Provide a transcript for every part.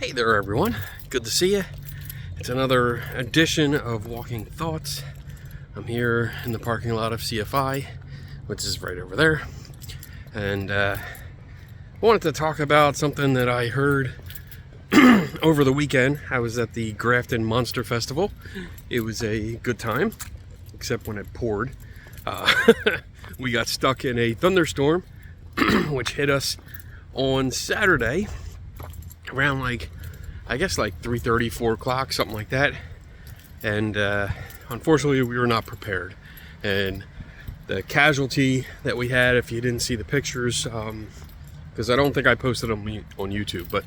Hey there, everyone. Good to see you. It's another edition of Walking Thoughts. I'm here in the parking lot of CFI, which is right over there. And I wanted to talk about something that I heard over the weekend. I was at the Grafton Monster Festival. It was a good time, except when it poured. We got stuck in a thunderstorm, which hit us on Saturday around I guess 3:30, 4 o'clock, something like that. And unfortunately, we were not prepared. And the casualty that we had, if you didn't see the pictures, because I don't think I posted them on YouTube, but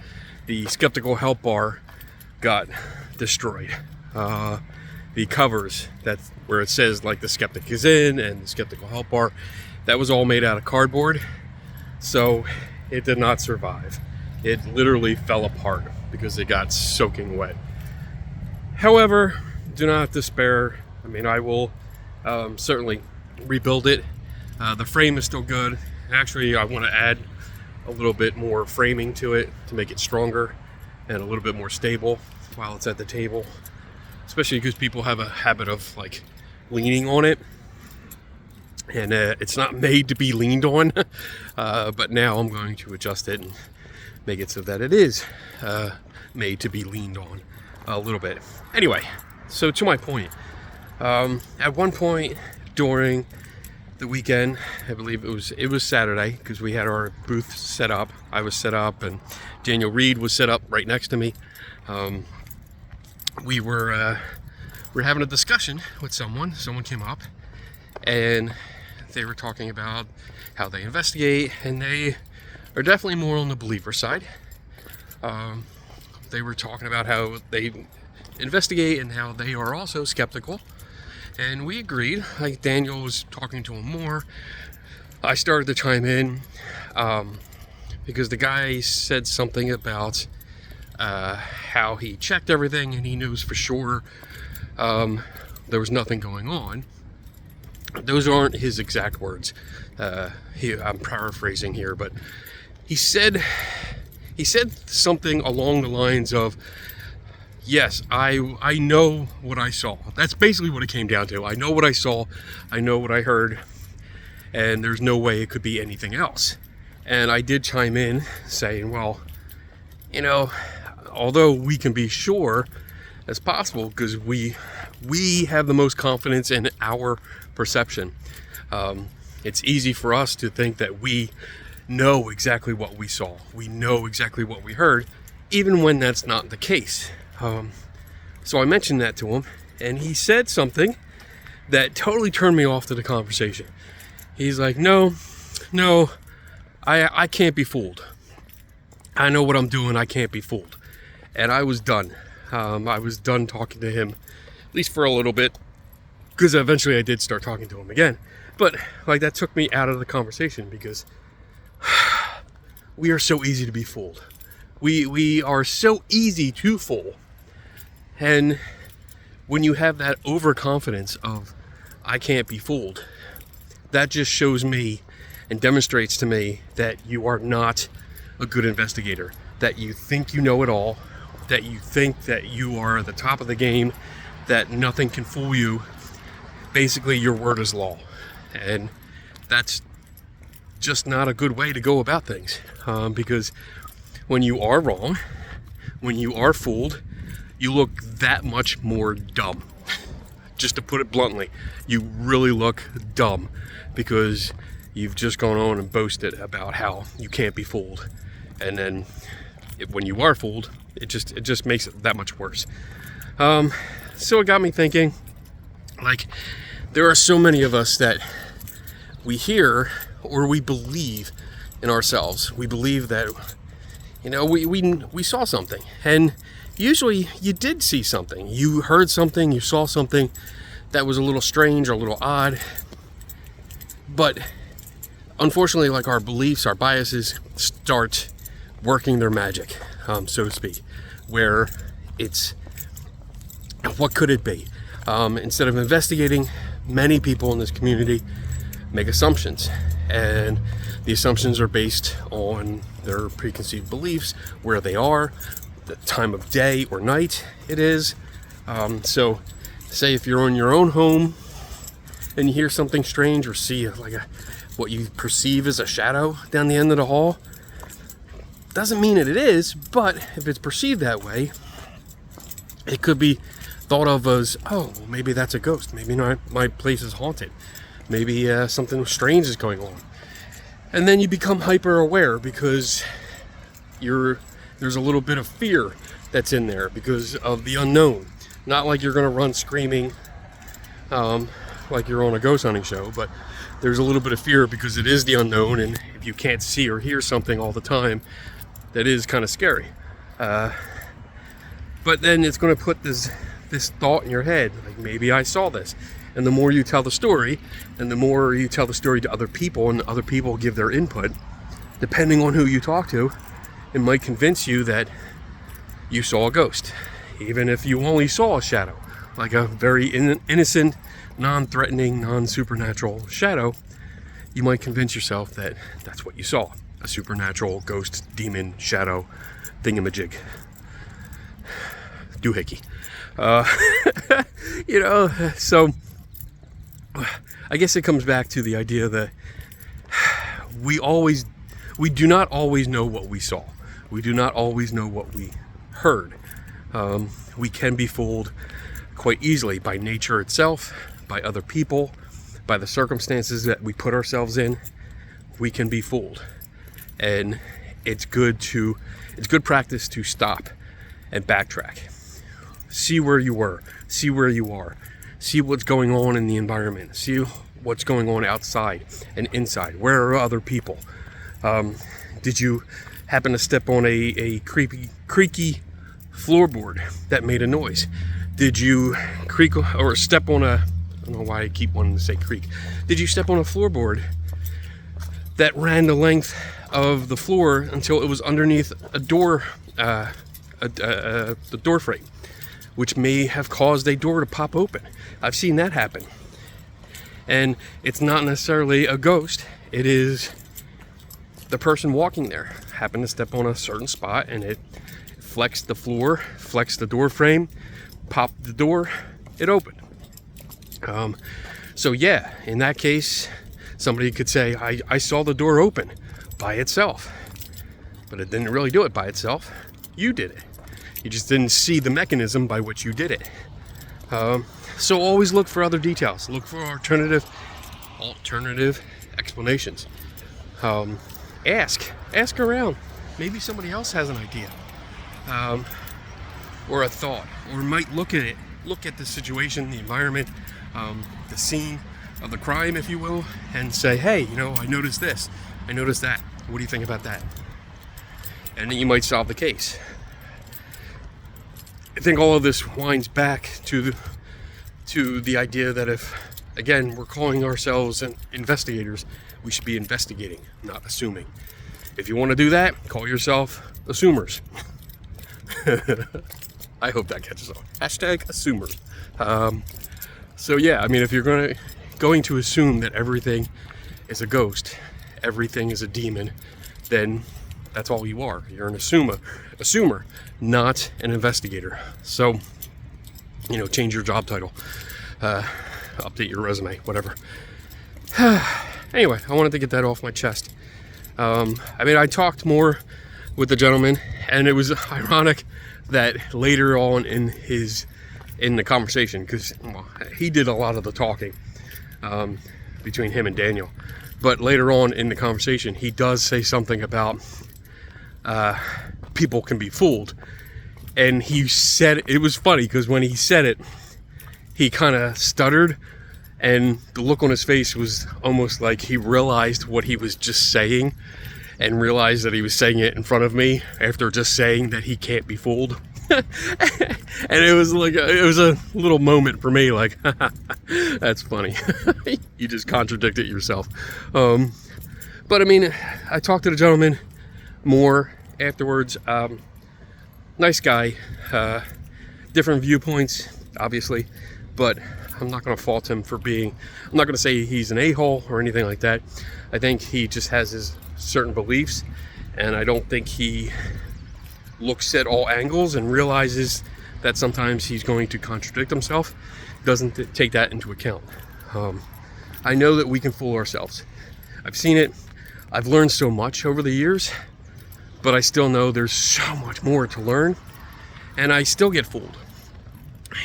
the Skeptical Help Bar got destroyed. The covers, that's where it says the Skeptic is in and the Skeptical Help Bar, that was all made out of cardboard, so it did not survive. It literally fell apart because it got soaking wet. However, do not despair. I mean, I will certainly rebuild it. The frame is still good. Actually, I want to add a little bit more framing to it to make it stronger and a little bit more stable while it's at the table, especially because people have a habit of leaning on it, and it's not made to be leaned on. But now I'm going to adjust it and make it so that it is made to be leaned on a little bit. Anyway, so to my point, at one point during the weekend, I believe it was Saturday, because we had our booth set up. I was set up, and Daniel Reed was set up right next to me. We were having a discussion with someone. Someone came up, and they were talking about how they investigate, and they are definitely more on the believer side. They were talking about how they investigate and how they are also skeptical, and we agreed. Daniel was talking to him more. I started to chime in because the guy said something about how he checked everything and he knows for sure there was nothing going on. Those aren't his exact words. I'm paraphrasing here, but he said something along the lines of, yes, I know what I saw. That's basically what it came down to. I know what I saw, I know what I heard, and there's no way it could be anything else. And I did chime in saying, well, although we can be sure as possible, because we have the most confidence in our perception, it's easy for us to think that we know exactly what we saw, we know exactly what we heard, even when that's not the case. So I mentioned that to him, and he said something that totally turned me off to the conversation. He's like, no, I can't be fooled. I know what I'm doing, I can't be fooled. And I was done. I was done talking to him, at least for a little bit, because eventually I did start talking to him again. But that took me out of the conversation, because we are so easy to be fooled. We are so easy to fool. And when you have that overconfidence of, I can't be fooled, that just shows me and demonstrates to me that you are not a good investigator, that you think you know it all, that you think that you are at the top of the game, that nothing can fool you. Basically, your word is law. And that's just not a good way to go about things, because when you are wrong, when you are fooled, you look that much more dumb. Just to put it bluntly, you really look dumb, because you've just gone on and boasted about how you can't be fooled, and then when you are fooled, it just makes it that much worse. So it got me thinking, there are so many of us that we hear or we believe in ourselves. We believe that, we saw something, and usually you did see something. You heard something, you saw something that was a little strange or a little odd. But unfortunately, our beliefs, our biases start working their magic, so to speak, where it's, what could it be? Instead of investigating, many people in this community make assumptions, and the assumptions are based on their preconceived beliefs, where they are, the time of day or night it is. So say if you're in your own home and you hear something strange or see what you perceive as a shadow down the end of the hall, doesn't mean that it is, but if it's perceived that way, it could be thought of as, oh, there's that's a ghost. Maybe my place is haunted. Maybe something strange is going on. And then you become hyper aware because there's a little bit of fear that's in there because of the unknown. Not like you're going to run screaming like you're on a ghost hunting show, but there's a little bit of fear because it is the unknown, and if you can't see or hear something all the time, that is kind of scary. But then it's going to put this thought in your head, like, maybe I saw this. And the more you tell the story, and the more you tell the story to other people, and other people give their input, depending on who you talk to, it might convince you that you saw a ghost, even if you only saw a shadow, like a very innocent, non-threatening, non-supernatural shadow. You might convince yourself that that's what you saw, a supernatural ghost, demon, shadow, thingamajig, doohickey. So I guess it comes back to the idea that we do not always know what we saw. We do not always know what we heard. We can be fooled quite easily by nature itself, by other people, by the circumstances that we put ourselves in. We can be fooled. And it's good practice to stop and backtrack. See where you were, see where you are, see what's going on in the environment, see what's going on outside and inside. Where are other people? Did you happen to step on a creaky floorboard that made a noise? Did you creak or step on I don't know why I keep wanting to say creak. Did you step on a floorboard that ran the length of the floor until it was underneath a door, the door frame, which may have caused a door to pop open? I've seen that happen. And it's not necessarily a ghost. It is the person walking there happened to step on a certain spot and it flexed the floor, flexed the door frame, popped the door, it opened. So yeah, in that case, somebody could say, I saw the door open by itself. But it didn't really do it by itself. You did it. You just didn't see the mechanism by which you did it. So always look for other details. Look for alternative explanations. Ask around. Maybe somebody else has an idea, or a thought, or might look at the situation, the environment, the scene of the crime, if you will, and say, hey, I noticed this, I noticed that. What do you think about that? And then you might solve the case. I think all of this winds back to the idea that if, again, we're calling ourselves investigators, we should be investigating, not assuming. If you want to do that, call yourself assumers. I hope that catches on. #assumers. So yeah, I mean, if you're going to assume that everything is a ghost, everything is a demon, then that's all you are. You're an assumer, not an investigator. So, change your job title, update your resume, whatever. Anyway, I wanted to get that off my chest. I talked more with the gentleman, and it was ironic that later on in the conversation, because he did a lot of the talking between him and Daniel, but later on in the conversation, he does say something about people can be fooled. And he said, it was funny because when he said it, he kind of stuttered, and the look on his face was almost like he realized what he was just saying and realized that he was saying it in front of me after just saying that he can't be fooled. And it was a little moment for me, like, that's funny. You just contradicted yourself. But I talked to the gentleman more afterwards. Nice guy, different viewpoints, obviously, but I'm not going to fault him for I'm not going to say he's an a-hole or anything like that. I think he just has his certain beliefs, and I don't think he looks at all angles and realizes that sometimes he's going to contradict himself, doesn't take that into account. I know that we can fool ourselves. I've seen it. I've learned so much over the years, but I still know there's so much more to learn, and I still get fooled.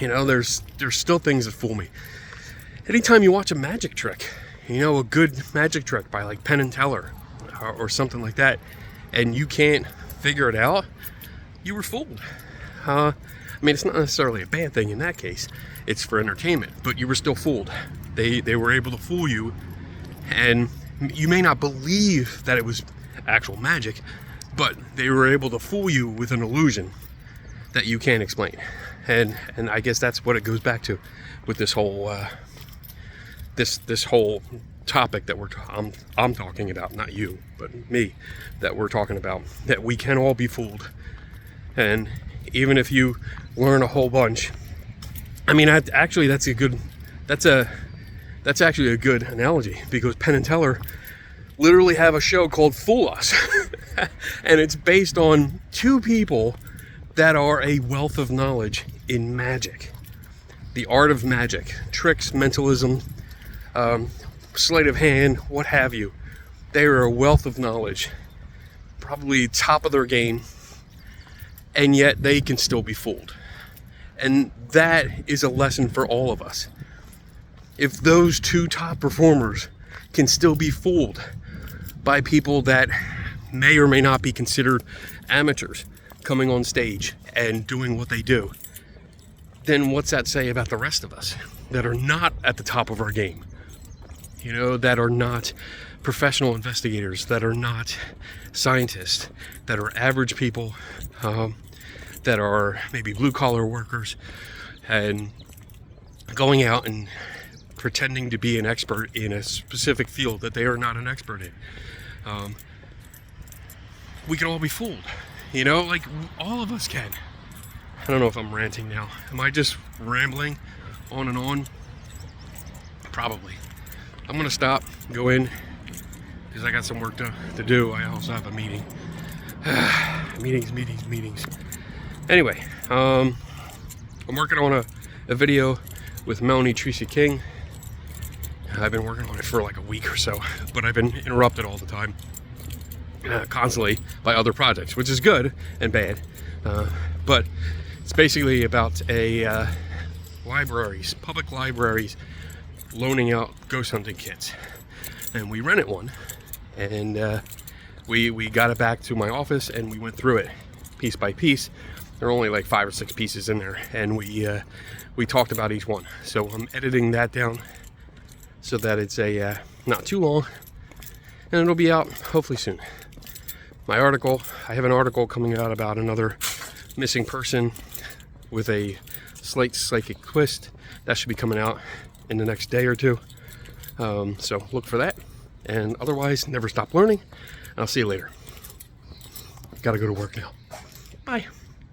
You know, there's still things that fool me. Anytime you watch a magic trick, you know, a good magic trick by like Penn and Teller or something like that, and you can't figure it out, you were fooled. I mean, it's not necessarily a bad thing in that case. It's for entertainment, but you were still fooled. They were able to fool you, and you may not believe that it was actual magic, but they were able to fool you with an illusion that you can't explain. And I guess that's what it goes back to with this whole this whole topic that I'm talking about, not you, but me, that we're talking about, that we can all be fooled. And even if you learn a whole bunch, I mean, actually that's actually a good analogy, because Penn and Teller literally have a show called Fool Us. And it's based on two people that are a wealth of knowledge in magic, the art of magic, tricks, mentalism, sleight of hand, what have you. They are a wealth of knowledge, probably top of their game, and yet they can still be fooled. And that is a lesson for all of us. If those two top performers can still be fooled by people that may or may not be considered amateurs coming on stage and doing what they do, then what's that say about the rest of us that are not at the top of our game? You know, that are not professional investigators, that are not scientists, that are average people, that are maybe blue-collar workers, and going out and pretending to be an expert in a specific field that they are not an expert in. We can all be fooled, you know, like all of us can. I don't know if I'm ranting now. Am I just rambling on and on? Probably. I'm gonna stop, go in, because I got some work to do. I also have a meeting. Meetings. Anyway, I'm working on a video with Melanie Tracy King. I've been working on it for like a week or so, but I've been interrupted all the time, constantly, by other projects, which is good and bad. But it's basically about public libraries loaning out ghost hunting kits. And we rented one, and we got it back to my office, and we went through it piece by piece. There are only like 5 or 6 pieces in there, and we talked about each one. So I'm editing that down so that it's not too long, and it'll be out hopefully soon. My article, I have an article coming out about another missing person with a slight psychic twist. That should be coming out in the next day or two. So look for that. And otherwise, never stop learning. I'll see you later. Gotta go to work now. Bye.